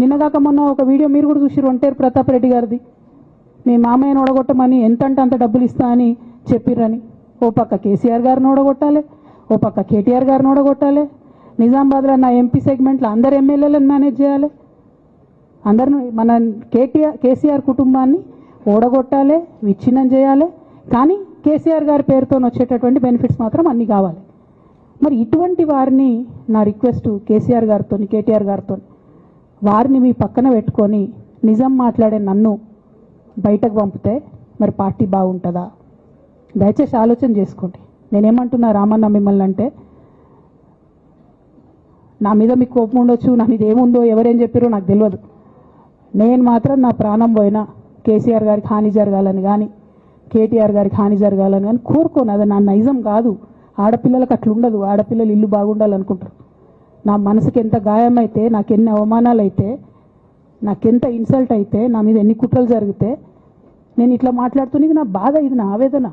నిన్నగాక మొన్న ఒక వీడియో మీరు కూడా చూసిరు, ఒంటేరు ప్రతాప్ రెడ్డి గారిది. మీ మామయ్యను ఓడగొట్టమని ఎంతంటే అంత డబ్బులు ఇస్తా అని చెప్పిర్రని. ఓ పక్క కేసీఆర్ గారిని ఓడగొట్టాలి, ఓ పక్క కేటీఆర్ గారిని ఓడగొట్టాలి. నిజామాబాద్లో నా ఎంపీ సెగ్మెంట్లో అందరు ఎమ్మెల్యేలను మేనేజ్ చేయాలి. అందరిని మన కేసీఆర్ కుటుంబాన్ని ఓడగొట్టాలి, విచ్ఛిన్నం చేయాలి. కానీ కేసీఆర్ గారి పేరుతో వచ్చేటటువంటి బెనిఫిట్స్ మాత్రం అన్నీ కావాలి. మరి ఇటువంటి వారిని నా రిక్వెస్ట్ కేసీఆర్ గారితో, కేటీఆర్ గారితో, వారిని మీ పక్కన పెట్టుకొని నిజం మాట్లాడే నన్ను బయటకు పంపితే మరి పార్టీ బాగుంటుందా? దయచేసి ఆలోచన చేసుకోండి. నేనేమంటున్నా రామన్న మిమ్మల్ని అంటే, నా మీద మీకు కోపం ఉండొచ్చు, నా మీద ఏముందో ఎవరేం చెప్పారో నాకు తెలియదు. నేను మాత్రం నా ప్రాణం పోయినా కేసీఆర్ గారికి హాని జరగాలని కానీ కేటీఆర్ గారికి హాని జరగాలని కానీ కోరుకోను. అది నా నైజం కాదు. ఆడపిల్లలకు అట్లుండదు. ఆడపిల్లలు ఇల్లు బాగుండాలనుకుంటారు. నా మనసుకి ఎంత గాయం అయితే, నాకు ఎన్ని అవమానాలు అయితే, నాకెంత ఇన్సల్ట్ అయితే, నా మీద ఎన్ని కుట్రలు జరిగితే నేను ఇట్లా మాట్లాడుతున్నా. ఇది నా బాధ, ఇది నా ఆవేదన.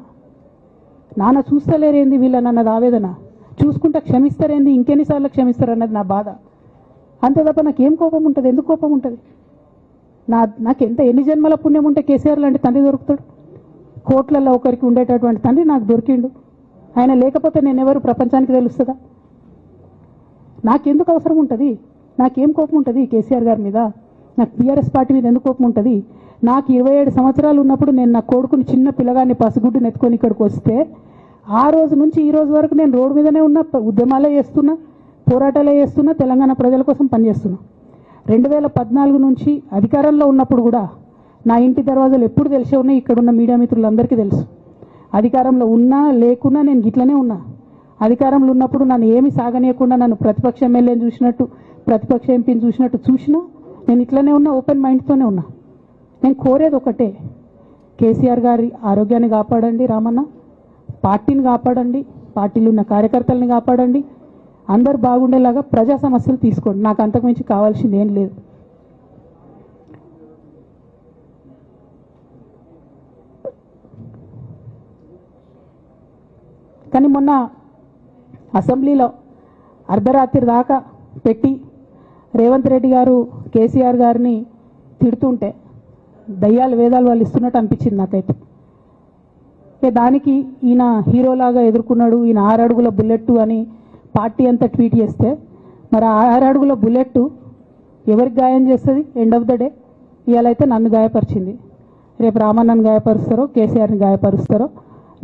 నాన్న చూస్తలేరేంది వీళ్ళని అన్నది ఆవేదన, చూసుకుంటా క్షమిస్తారేంది ఇంకెన్నిసార్లు క్షమిస్తారు అన్నది నా బాధ. అంతే తప్ప నాకేం కోపం ఉంటుంది? ఎందుకు కోపం ఉంటుంది? నాకు ఎన్ని జన్మల పుణ్యం ఉంటే కేసీఆర్ లాంటి తండ్రి దొరుకుతాడు? కోట్లలో ఒకరికి ఉండేటటువంటి తండ్రి నాకు దొరికిండు. ఆయన లేకపోతే నేనెవరు ప్రపంచానికి తెలుస్తుందా? నాకెందుకు అవసరం ఉంటుంది? నాకేం కోపం ఉంటుంది కేసీఆర్ గారి మీద? నాకు టీఆర్ఎస్ పార్టీ మీద ఎందుకు కోపం ఉంటుంది? నాకు 27 సంవత్సరాలు ఉన్నప్పుడు నేను నా కొడుకుని చిన్న పిల్లగాన్ని పసిగుడ్డుని ఎత్తుకొని ఇక్కడికి వస్తే ఆ రోజు నుంచి ఈ రోజు వరకు నేను రోడ్డు మీదనే ఉన్నా, ఉద్యమాలే చేస్తున్నా, పోరాటాలే చేస్తున్నా, తెలంగాణ ప్రజల కోసం పనిచేస్తున్నా. 2014 నుంచి అధికారంలో ఉన్నప్పుడు కూడా నా ఇంటి దర్వాజాలు ఎప్పుడు తెలిసే ఉన్నాయి. ఇక్కడున్న మీడియా మిత్రులందరికీ తెలుసు. అధికారంలో ఉన్నా లేకున్నా నేను గిట్లనే ఉన్నా. అధికారంలో ఉన్నప్పుడు నన్ను ఏమి సాగనీయకుండా నన్ను ప్రతిపక్ష ఎమ్మెల్యేని చూసినట్టు, ప్రతిపక్ష ఎంపీని చూసినట్టు చూసినా నేను ఇట్లనే ఉన్నా, ఓపెన్ మైండ్తోనే ఉన్నా. నేను కోరేది ఒకటే, కేసీఆర్ గారి ఆరోగ్యాన్ని కాపాడండి రామన్న, పార్టీని కాపాడండి, పార్టీలో ఉన్న కార్యకర్తల్ని కాపాడండి, అందరు బాగుండేలాగా ప్రజా సమస్యలు తీసుకోండి. నాకు అంతకుమించి కావాల్సింది ఏం లేదు. కానీ మొన్న అసెంబ్లీలో అర్ధరాత్రి దాకా పెట్టి రేవంత్ రెడ్డి గారు కేసీఆర్ గారిని తిడుతుంటే దయ్యాలు వేదాలు వాళ్ళు ఇస్తున్నట్టు అనిపించింది నాకైతే. దానికి ఈయన హీరోలాగా ఎదుర్కొన్నాడు, ఈయన 6 అడుగుల బుల్లెట్ అని పార్టీ అంతా ట్వీట్ చేస్తే, మరి 6 అడుగుల బుల్లెట్ ఎవరికి గాయం చేస్తుంది? ఎండ్ ఆఫ్ ద డే ఇవాళ అయితే నన్ను గాయపరిచింది, రేపు రామన్నను గాయపరుస్తారో కేసీఆర్ని గాయపరుస్తారో.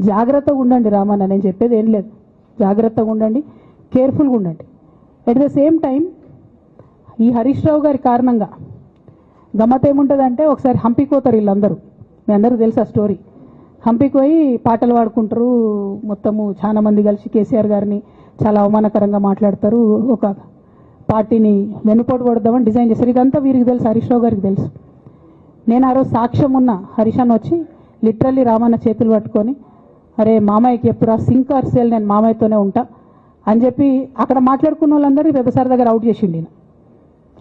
జాగ్రత్తగా ఉండండి రామన్న, నేను చెప్పేది ఏం లేదు. జాగ్రత్తగా ఉండండి, కేర్ఫుల్గా ఉండండి. ఎట్ ద సేమ్ టైం ఈ హరీష్ రావు గారి కారణంగా గమ్మత్ ఏముంటుందంటే, ఒకసారి హంపీకి పోతారు వీళ్ళందరూ, మీ అందరికీ తెలుసు ఆ స్టోరీ. హంపీకి పోయి పాటలు పాడుకుంటారు, మొత్తము చాలా మంది కలిసి కేసీఆర్ గారిని చాలా అవమానకరంగా మాట్లాడతారు, ఒక పార్టీని వెనుపోటు కొడదామని డిజైన్ చేశారు. ఇదంతా వీరికి తెలుసు, హరీష్ రావు గారికి తెలుసు. నేను ఆ రోజు సాక్ష్యం ఉన్న హరీష్ అన్న వచ్చి లిటరల్లీ రామన్న చేతులు పట్టుకొని, అరే మామయ్యకి ఎప్పుడు సింక్ ఆర్ సేల్, నేను మామయ్యతోనే ఉంటా అని చెప్పి అక్కడ మాట్లాడుకున్న వాళ్ళందరినీ వెబసార్ దగ్గర అవుట్ చేసిండి.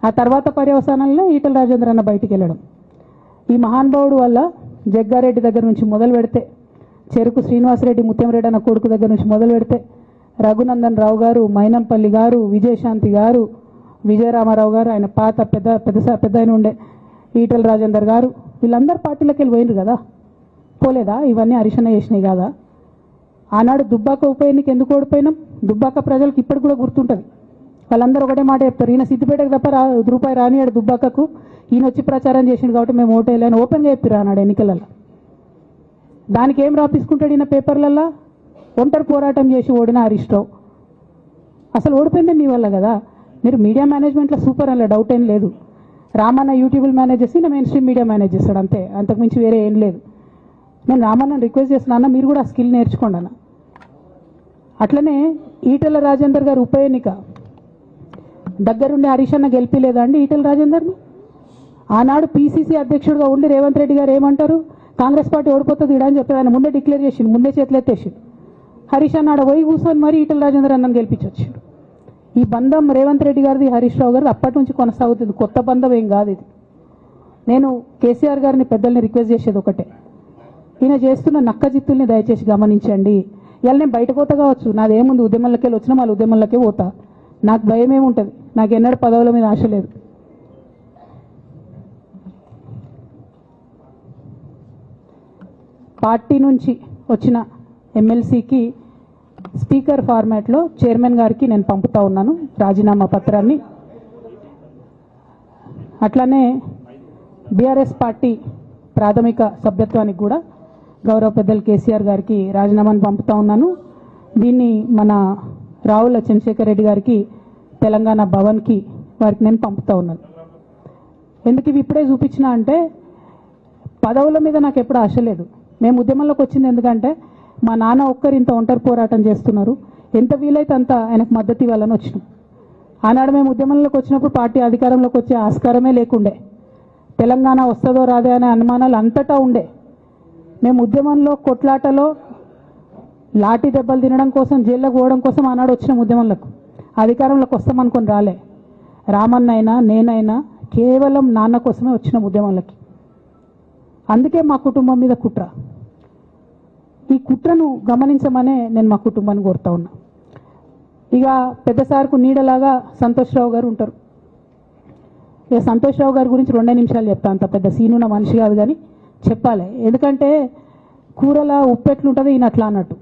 ఆ తర్వాత పర్యవసానంలో ఈటల రాజేంద్ర అన్న బయటికి వెళ్ళడం. ఈ మహానుభావుడు వల్ల జగ్గారెడ్డి దగ్గర నుంచి మొదలు పెడితే, చెరుకు శ్రీనివాసరెడ్డి ముత్యంరెడ్డి అన్న కొడుకు దగ్గర నుంచి మొదలు పెడితే, రఘునందన్ రావు గారు, మైనంపల్లి గారు, విజయశాంతి గారు, విజయరామారావు గారు, ఆయన పాత పెద్ద ఆయన ఉండే ఈటల రాజేందర్ గారు, వీళ్ళందరూ పార్టీలోకి వెళ్ళి పోయినారు కదా. పోలేదా? ఇవన్నీ హరీషన్న చేసినాయి కాదా? ఆనాడు దుబ్బాక ఉప ఎన్నిక ఎందుకు ఓడిపోయినాం? దుబ్బాక ప్రజలకు ఇప్పటికి కూడా గుర్తుంటుంది. వాళ్ళందరూ ఒకటే మాట చెప్తారు, ఈయన సిద్దిపేటకు తప్ప రూపాయి రానియాడు దుబ్బాకకు, ఈయన వచ్చి ప్రచారం చేసిండు కాబట్టి మేము ఓటేయాలని ఓపెన్గా చెప్పారు ఆనాడు ఎన్నికలలో. దానికి ఏం రాపించుకుంటాడు ఈయన పేపర్లల్లో? ఒంటరి పోరాటం చేసి ఓడిన హరీష్ రావు. అసలు ఓడిపోయిందే మీ వల్ల కదా. మీరు మీడియా మేనేజ్మెంట్లో సూపర్, అలా డౌట్ ఏం లేదు. రామన్న యూట్యూబ్లు మేనేజ్ చేసి నా మెయిన్ స్ట్రీమ్ మీడియా మేనేజ్ చేస్తాడు, అంతే, అంతకుమించి వేరే ఏం లేదు. నేను రామన్నని రిక్వెస్ట్ చేస్తున్నా, మీరు కూడా ఆ స్కిల్ నేర్చుకోండి అన్న. అట్లనే ఈటల రాజేందర్ గారు ఉప ఎన్నిక దగ్గరుండి హరీష్ అన్న గెలిపిలేదా అండి ఈటల రాజేందర్ని? ఆనాడు పీసీసీ అధ్యక్షుడిగా ఉండి రేవంత్ రెడ్డి గారు ఏమంటారు, కాంగ్రెస్ పార్టీ ఓడిపోతుంది ఇడా అని చెప్పి ఆయన ముందే డిక్లేర్ చేసిండు, ముందే చేతులు ఎత్తేసిండు. హరీష్ అన్న ఆడ పోయి కూర్చొని మరి ఈటల రాజేందర్ అన్నని గెలిపించొచ్చిండు. ఈ బంధం రేవంత్ రెడ్డి గారిది హరీష్ రావు గారిది అప్పటి నుంచి కొనసాగుతుంది, కొత్త బంధం ఏం కాదు ఇది. నేను కేసీఆర్ గారిని పెద్దల్ని రిక్వెస్ట్ చేసేది ఒకటే, ఈయన చేస్తున్న నక్కజిత్తుల్ని దయచేసి గమనించండి. ఇవాళ నేను బయట పోతా కావచ్చు, నాదేముంది, ఉద్యమంలోకి వెళ్ళి వచ్చినా మళ్ళీ ఉద్యమంలోకే పోతా, నాకు భయం ఏముంటుంది, నాకు ఎన్నడూ పదవుల మీద ఆశ లేదు. పార్టీ నుంచి వచ్చిన ఎమ్మెల్సీకి స్పీకర్ ఫార్మాట్లో చైర్మన్ గారికి నేను పంపుతా ఉన్నాను రాజీనామా పత్రాన్ని. అట్లానే బీఆర్ఎస్ పార్టీ ప్రాథమిక సభ్యత్వానికి కూడా గౌరవ పెద్దలు కేసీఆర్ గారికి రాజీనామాను పంపుతా ఉన్నాను. దీన్ని మన రావుల చంద్రశేఖర్ రెడ్డి గారికి తెలంగాణ భవన్కి వారికి నేను పంపుతా ఉన్నాను. ఎందుకు ఇవి ఇప్పుడే చూపించినా అంటే పదవుల మీద నాకు ఎప్పుడు ఆశ లేదు. మేము ఉద్యమంలోకి వచ్చింది ఎందుకంటే మా నాన్న ఒక్కరు ఇంత ఒంటరి పోరాటం చేస్తున్నారు, ఎంత వీలైతే అంత ఆయనకు మద్దతు ఇవ్వాలని వచ్చినాం. ఆనాడు మేము ఉద్యమంలోకి వచ్చినప్పుడు పార్టీ అధికారంలోకి వచ్చే ఆస్కారమే లేకుండే, తెలంగాణ వస్తుందో రాదే అనే అనుమానాలు అంతటా ఉండే. మేము ఉద్యమంలో కొట్లాటలో లాఠీ దెబ్బలు తినడం కోసం, జైల్లోకి పోవడం కోసం ఆనాడు వచ్చినాం ఉద్యమంలోకి. అధికారంలోకి వస్తామనుకొని రాలే. రామన్నైనా నేనైనా కేవలం నాన్న కోసమే వచ్చినాం ఉద్యమంలోకి. అందుకే మా కుటుంబం మీద కుట్ర. ఈ కుట్రను గమనించమనే నేను మా కుటుంబాన్ని కోరుతా ఉన్నా. ఇక పెద్ద సార్కు నీడలాగా సంతోష్ రావు గారు ఉంటారు. ఇక సంతోష్ రావు గారి గురించి 2 నిమిషాలు చెప్తా, అంత పెద్ద సీనున్న మనిషి కాదు కానీ చెప్పాలి. ఎందుకంటే కూరల ఉప్పు ఎట్లుంటుంది ఈయన అట్లా అన్నట్టు,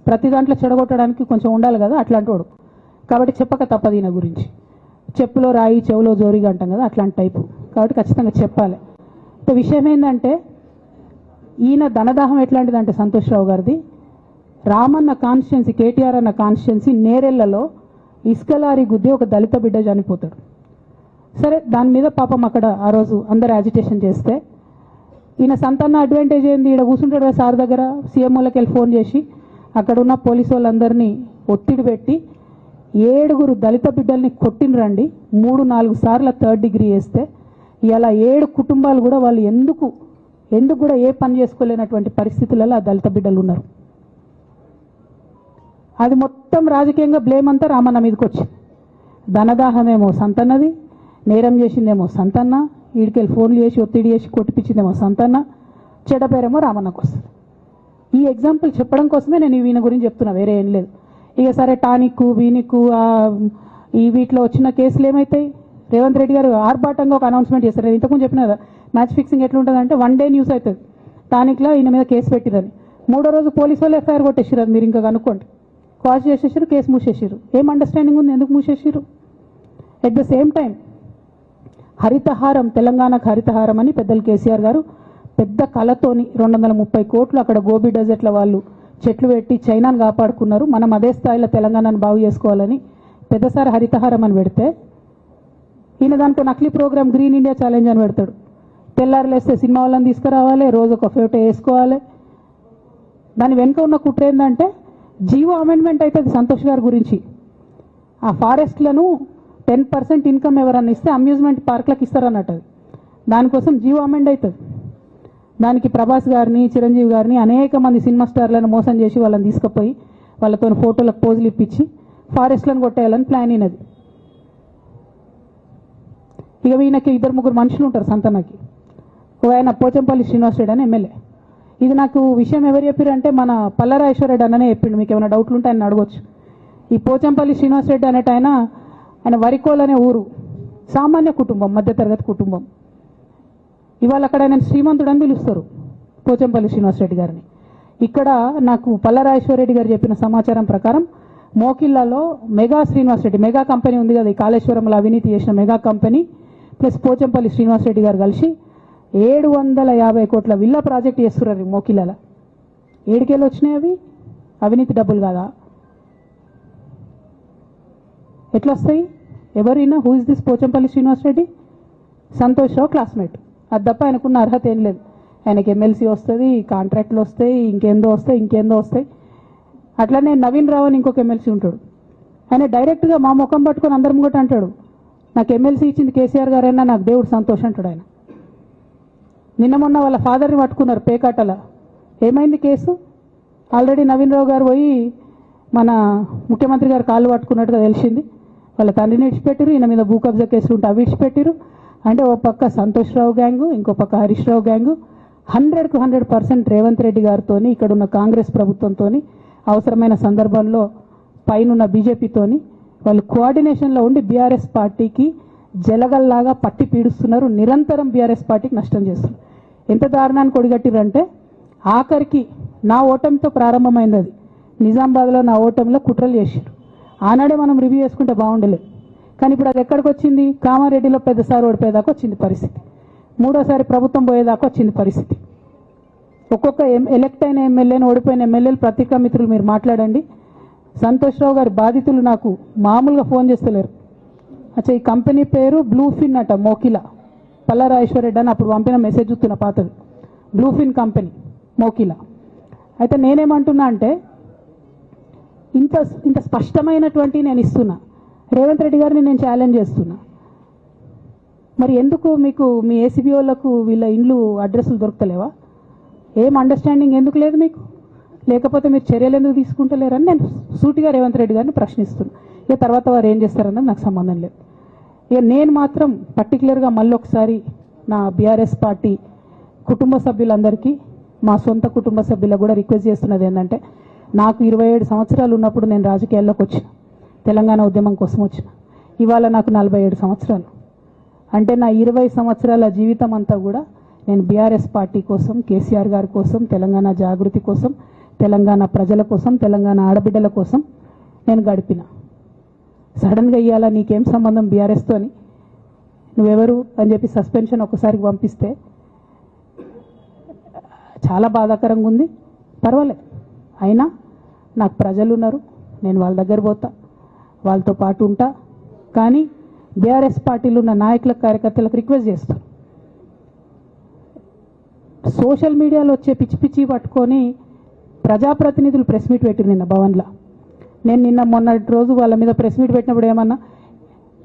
ప్రతి దాంట్లో చెడగొట్టడానికి కొంచెం ఉండాలి కదా అట్లాంటి వాడు. కాబట్టి చెప్పక తప్పదు ఈయన గురించి. చెప్పులో రాయి చెవులో జోరిగా అంటాం కదా, అట్లాంటి టైపు. కాబట్టి ఖచ్చితంగా చెప్పాలి. విషయం ఏంటంటే ఈయన ధనదాహం ఎట్లాంటిదంటే సంతోష్ రావు గారిది, రామన్న కాన్స్టిట్యున్సీ, కేటీఆర్ అన్న కాన్స్టిట్యున్సీ నేరెళ్లలో ఇసుకలారి గుద్ది ఒక దళిత బిడ్డ చనిపోతాడు. సరే, దాని మీద పాపం అక్కడ ఆ రోజు అందరు యాజిటేషన్ చేస్తే ఈయన సంతాన అడ్వాంటేజ్ ఏంది, ఈడ కూర్చుంటాడు కదా సార్ దగ్గర, సీఎంఓలకి వెళ్ళి ఫోన్ చేసి అక్కడ ఉన్న పోలీసు వాళ్ళందరినీ ఒత్తిడి పెట్టి 7 దళిత బిడ్డల్ని కొట్టినరండి. 3-4 సార్లు 3rd డిగ్రీ వేస్తే ఇలా 7 కుటుంబాలు కూడా వాళ్ళు ఎందుకు కూడా ఏ పని చేసుకోలేనటువంటి పరిస్థితులలో ఆ దళిత బిడ్డలు ఉన్నారు. అది మొత్తం రాజకీయంగా బ్లేమ్ అంతా రామన్న మీదకి వచ్చింది. ధనదాహమేమో సంతన్నది, నేరం చేసిందేమో సంతన్న, వీడికెళ్ళి ఫోన్లు చేసి ఒత్తిడి చేసి కొట్టిపించిందేమో సంతన్న, చెడ్డపేరేమో రామన్నకు వస్తుంది. ఈ ఎగ్జాంపుల్ చెప్పడం కోసమే నేను ఈయన గురించి చెప్తున్నా, వేరే ఏం లేదు. ఇక సరే టానిక్ వీనిక్ ఈ వీటిలో వచ్చిన కేసులు ఏమవుతాయి, రేవంత్ రెడ్డి గారు ఆర్భాటంగా ఒక అనౌన్స్మెంట్ చేస్తారు. ఇంతకుముందు చెప్పిన కదా మ్యాచ్ ఫిక్సింగ్ ఎట్లుంటుందంటే 1 డే న్యూస్ అవుతుంది, టానిక్లో ఈయన మీద కేసు పెట్టిరని. 3వ రోజు పోలీసు వాళ్ళు ఎఫ్ఐఆర్ కొట్టేసారు. అది మీరు ఇంకా కనుక్కోండి. కాజ్ చేసేసారు, కేసు మూసేసారు. ఏం అండర్స్టాండింగ్ ఉంది, ఎందుకు మూసేసారు? At the same time Harithaharam, తెలంగాణకు హరితహారం అని పెద్దలు కేసీఆర్ గారు పెద్ద కళతోని 230 కోట్లు అక్కడ గోబీ డెజర్ట్ల వాళ్ళు చెట్లు పెట్టి చైనాను కాపాడుకున్నారు. మనం అదే స్థాయిలో తెలంగాణను బాగు చేసుకోవాలని పెద్దసారి హరితహారం అని పెడితే ఈయన దానికి నకిలీ ప్రోగ్రామ్ గ్రీన్ ఇండియా ఛాలెంజ్ అని పెడతాడు. తెల్లారులేస్తే సినిమా వాళ్ళని తీసుకురావాలి, రోజు ఒక ఫోటో వేసుకోవాలి. దాని వెనుక ఉన్న కుట్ర ఏంటంటే జీవో అమెండ్మెంట్ అవుతుంది సంతోష్ గారి గురించి. ఆ ఫారెస్ట్లను 10% ఇన్కమ్ ఎవరన్నా ఇస్తే అమ్యూజ్మెంట్ పార్క్లకు ఇస్తారన్నట్టు. దానికోసం జీవో అమెండ్ అవుతుంది. దానికి ప్రభాస్ గారిని, చిరంజీవి గారిని, అనేక మంది సినిమా స్టార్లను మోసం చేసి వాళ్ళని తీసుకుపోయి వాళ్ళతో ఫోటోలకు పోజులు ఇప్పించి ఫారెస్ట్లను కొట్టేయాలని ప్లాన్ అయినది. ఇక ఈయనకి 2-3 మనుషులు ఉంటారు సంతనకి. ఆయన పోచంపల్లి శ్రీనివాస్ రెడ్డి అని ఎమ్మెల్యే. ఇది నాకు విషయం ఎవరు చెప్పారు అంటే మన పల్లరాజేశ్వరరెడ్డి అన్ననే చెప్పిండు. మీకు ఏమైనా డౌట్లు ఉంటే ఆయన అడగొచ్చు. ఈ పోచంపల్లి శ్రీనివాస్ రెడ్డి అనేట ఆయన వరికోల్ అనే ఊరు, సామాన్య కుటుంబం, మధ్యతరగతి కుటుంబం. ఇవాళ అక్కడ ఆయన శ్రీమంతుడు అని పిలుస్తారు పోచంపల్లి శ్రీనివాస్ రెడ్డి గారిని. ఇక్కడ నాకు పల్లరాజేశ్వరరెడ్డి గారు చెప్పిన సమాచారం ప్రకారం మోకిల్లాలో mega Srinivas Reddy, mega company ఉంది కదా, ఈ కాళేశ్వరంలో అవినీతి చేసిన mega company plus Pochampalli Srinivas Reddy garu కలిసి 750 కోట్ల విల్లా ప్రాజెక్ట్ చేస్తున్నారు మోకిల్లాల. ఏడికేళ్ళు వచ్చినాయి అవి? అవినీతి డబ్బులు కాదా? ఎట్లా వస్తాయి? ఎవరైనా who is this Pochampalli Srinivas Reddy? Santosh Rao classmate. అది తప్ప ఆయనకున్న అర్హత ఏం లేదు. ఆయనకి ఎమ్మెల్సీ వస్తుంది, కాంట్రాక్ట్లు వస్తాయి, ఇంకేందో వస్తాయి. అట్లనే నవీన్ రావు అని ఇంకొక ఎమ్మెల్సీ ఉంటాడు. ఆయన డైరెక్ట్గా మా ముఖం పట్టుకొని అందరం కూడా అంటాడు, నాకు ఎమ్మెల్సీ ఇచ్చింది కేసీఆర్ గారైనా నాకు దేవుడు సంతోషం అంటాడు ఆయన. నిన్న మొన్న వాళ్ళ ఫాదర్ని పట్టుకున్నారు పేకాటల. ఏమైంది కేసు? ఆల్రెడీ నవీన్ రావు గారు పోయి మన ముఖ్యమంత్రి గారు కాళ్ళు పట్టుకున్నట్టుగా తెలిసింది. వాళ్ళ తండ్రిని విడిచిపెట్టిరు, ఈయన మీద భూ కబ్జా కేసులు ఉంటే అవి విడిచిపెట్టిరు. అంటే ఓ పక్క సంతోష్ రావు గ్యాంగు, ఇంకో పక్క హరీష్ రావు గ్యాంగు 100కు 100% రేవంత్ రెడ్డి గారితో, ఇక్కడ ఉన్న కాంగ్రెస్ ప్రభుత్వంతో, అవసరమైన సందర్భంలో పైన బీజేపీతోని వాళ్ళు కోఆర్డినేషన్లో ఉండి బీఆర్ఎస్ పార్టీకి జలగల్లాగా పట్టి పీడుస్తున్నారు. నిరంతరం బీఆర్ఎస్ పార్టీకి నష్టం చేస్తున్నారు. ఎంత దారుణానికి ఒడిగట్టిరంటే ఆఖరికి నా ఓటమితో ప్రారంభమైంది అది. నిజామాబాద్లో నా ఓటమిలో కుట్రలు చేశారు. ఆనాడే మనం రివ్యూ చేసుకుంటే బాగుండలేదు. కానీ ఇప్పుడు అది ఎక్కడికి వచ్చింది? కామారెడ్డిలో పెద్దసారి ఓడిపోయేదాకా వచ్చింది పరిస్థితి. మూడోసారి ప్రభుత్వం పోయేదాకా వచ్చింది పరిస్థితి. ఒక్కొక్క ఎలక్ట్ అయిన ఎమ్మెల్యేను, ఓడిపోయిన ఎమ్మెల్యేలు పత్రికా మిత్రులు మీరు మాట్లాడండి. సంతోష్ రావు గారి బాధితులు నాకు మామూలుగా ఫోన్ చేస్తలేరు. అచ్చా, ఈ కంపెనీ పేరు బ్లూఫిన్ అట, మోకిలా పల్లారాజేశ్వరరెడ్డి అని అప్పుడు పంపిన మెసేజ్ చూస్తున్న పాతది. Bluefin company Mokila. అయితే నేనేమంటున్నా అంటే ఇంత స్పష్టమైనటువంటి నేను ఇస్తున్నా. రేవంత్ రెడ్డి గారిని నేను ఛాలెంజ్ చేస్తున్నా. మరి ఎందుకు మీకు మీ ఏసీబీ వాళ్ళకు వీళ్ళ ఇండ్లు అడ్రస్లు దొరుకుతలేవా? ఏం అండర్స్టాండింగ్ ఎందుకు లేదు మీకు? లేకపోతే మీరు చర్యలు ఎందుకు తీసుకుంటలేరని నేను సూటిగా రేవంత్ రెడ్డి గారిని ప్రశ్నిస్తున్నా. ఇక తర్వాత వారు ఏం చేస్తారన్నది నాకు సంబంధం లేదు. ఇక నేను మాత్రం పర్టికులర్గా మళ్ళీ ఒకసారి నా బీఆర్ఎస్ పార్టీ కుటుంబ సభ్యులందరికీ, మా సొంత కుటుంబ సభ్యులకు కూడా రిక్వెస్ట్ చేస్తున్నది ఏంటంటే, నాకు 27 సంవత్సరాలు ఉన్నప్పుడు నేను రాజకీయాల్లోకి వచ్చిన, తెలంగాణ ఉద్యమం కోసం వచ్చిన. ఇవాళ నాకు 47 సంవత్సరాలు. అంటే నా 20 సంవత్సరాల జీవితం అంతా కూడా నేను బీఆర్ఎస్ పార్టీ కోసం, కేసీఆర్ గారి కోసం, తెలంగాణ జాగృతి కోసం, తెలంగాణ ప్రజల కోసం, తెలంగాణ ఆడబిడ్డల కోసం నేను గడిపిన. సడన్గా ఇవ్వాలా నీకేం సంబంధం బీఆర్ఎస్తో అని, నువ్వెవరు అని చెప్పి సస్పెన్షన్ ఒకసారికి పంపిస్తే చాలా బాధాకరంగా ఉంది. పర్వాలేదు, అయినా నాకు ప్రజలు ఉన్నారు, నేను వాళ్ళ దగ్గర పోతా, వాళ్ళతో పాటు ఉంటా. కానీ బీఆర్ఎస్ పార్టీలో ఉన్న నాయకులకు, కార్యకర్తలకు రిక్వెస్ట్ చేస్తాను, సోషల్ మీడియాలో వచ్చే పిచ్చి పిచ్చి పట్టుకొని ప్రజాప్రతినిధులు ప్రెస్ మీట్ పెట్టిరు నిన్న భవన్లో. నేను నిన్న మొన్నటి రోజు వాళ్ళ మీద ప్రెస్ మీట్ పెట్టినప్పుడు ఏమన్నా,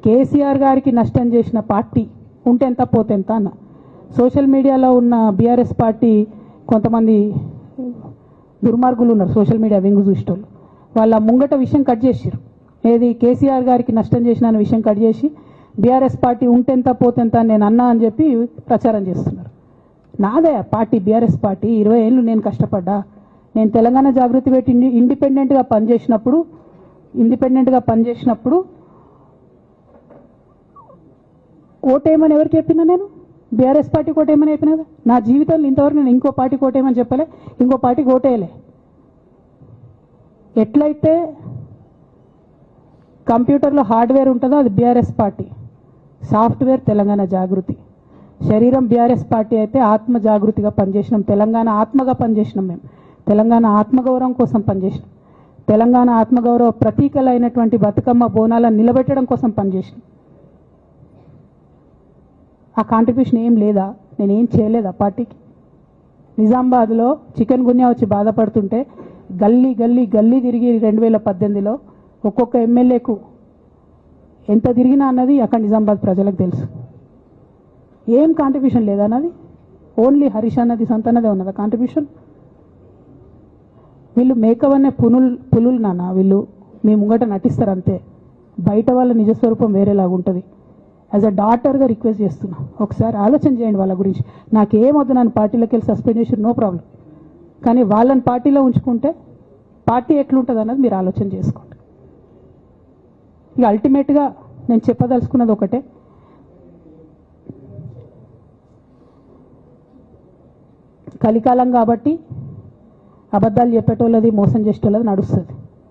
కేసీఆర్ గారికి నష్టం చేసిన పార్టీ ఉంటే ఎంత పోతే ఎంత అన్న. సోషల్ మీడియాలో ఉన్న బీఆర్ఎస్ పార్టీ కొంతమంది దుర్మార్గులు ఉన్నారు, సోషల్ మీడియా వెంగు చూసేటోళ్ళు. వాళ్ళ ముంగట విషయం కట్ చేసిరు. ఏది కేసీఆర్ గారికి నష్టం చేసిన అనే విషయం కట్ చేసి బీఆర్ఎస్ పార్టీ ఉంటెంత పోతెంత నేను అన్నా అని చెప్పి ప్రచారం చేస్తున్నారు. నాదే పార్టీ, బీఆర్ఎస్ పార్టీ. 20 ఏళ్ళు నేను కష్టపడ్డా. నేను తెలంగాణ జాగృతి పెట్టి ఇండిపెండెంట్గా పనిచేసినప్పుడు ఓటేయమని ఎవరికి చెప్పినా? నేను బీఆర్ఎస్ పార్టీకి ఓటేయమని చెప్పినా? నా జీవితంలో ఇంతవరకు నేను ఇంకో పార్టీకి ఓటేయమని చెప్పలే, ఇంకో పార్టీకి ఓటేయలే. ఎట్లయితే కంప్యూటర్లో హార్డ్వేర్ ఉంటుందో అది బీఆర్ఎస్ పార్టీ, సాఫ్ట్వేర్ తెలంగాణ జాగృతి. శరీరం బీఆర్ఎస్ పార్టీ అయితే ఆత్మ జాగృతిగా పనిచేసినాం, తెలంగాణ ఆత్మగా పనిచేసినాం. మేము తెలంగాణ ఆత్మగౌరవం కోసం పనిచేసినాం, తెలంగాణ ఆత్మగౌరవ ప్రతీకలైనటువంటి బతుకమ్మ బోనాలను నిలబెట్టడం కోసం పనిచేసినాం. ఆ కాంట్రిబ్యూషన్ ఏం లేదా? నేనేం చేయలేదు ఆ పార్టీకి. నిజామాబాద్లో చికెన్ గున్యా వచ్చి బాధపడుతుంటే గల్లీ గల్లీ గల్లీ తిరిగి 2018లో ఒక్కొక్క ఎమ్మెల్యేకు ఎంత తిరిగినా అన్నది అక్కడ నిజామాబాద్ ప్రజలకు తెలుసు. ఏం కాంట్రిబ్యూషన్ లేదన్నది, ఓన్లీ హరీష్ అన్నది, సంతన్నదే ఉన్నదా కాంట్రిబ్యూషన్? వీళ్ళు మేకవనే పులులు నాన్న, వీళ్ళు మీ ముంగట నటిస్తారు అంతే. బయట వాళ్ళ నిజస్వరూపం వేరేలాగా ఉంటుంది. యాజ్ అ డాటర్గా రిక్వెస్ట్ చేస్తున్నా, ఒకసారి ఆలోచన చేయండి వాళ్ళ గురించి. నాకేమొద్దు, నన్ను పార్టీలోకి వెళ్ళి సస్పెండ్ చేసి నో ప్రాబ్లం, కానీ వాళ్ళని పార్టీలో ఉంచుకుంటే పార్టీ ఎట్లుంటుంది అన్నది మీరు ఆలోచన చేసుకోండి. ఇక అల్టిమేట్గా నేను చెప్పదలుచుకున్నది ఒకటే, కలికాలం కాబట్టి అబద్ధాలు చెప్పేటోళ్ళది, మోసం చేసేటోళ్ళది నడుస్తుంది.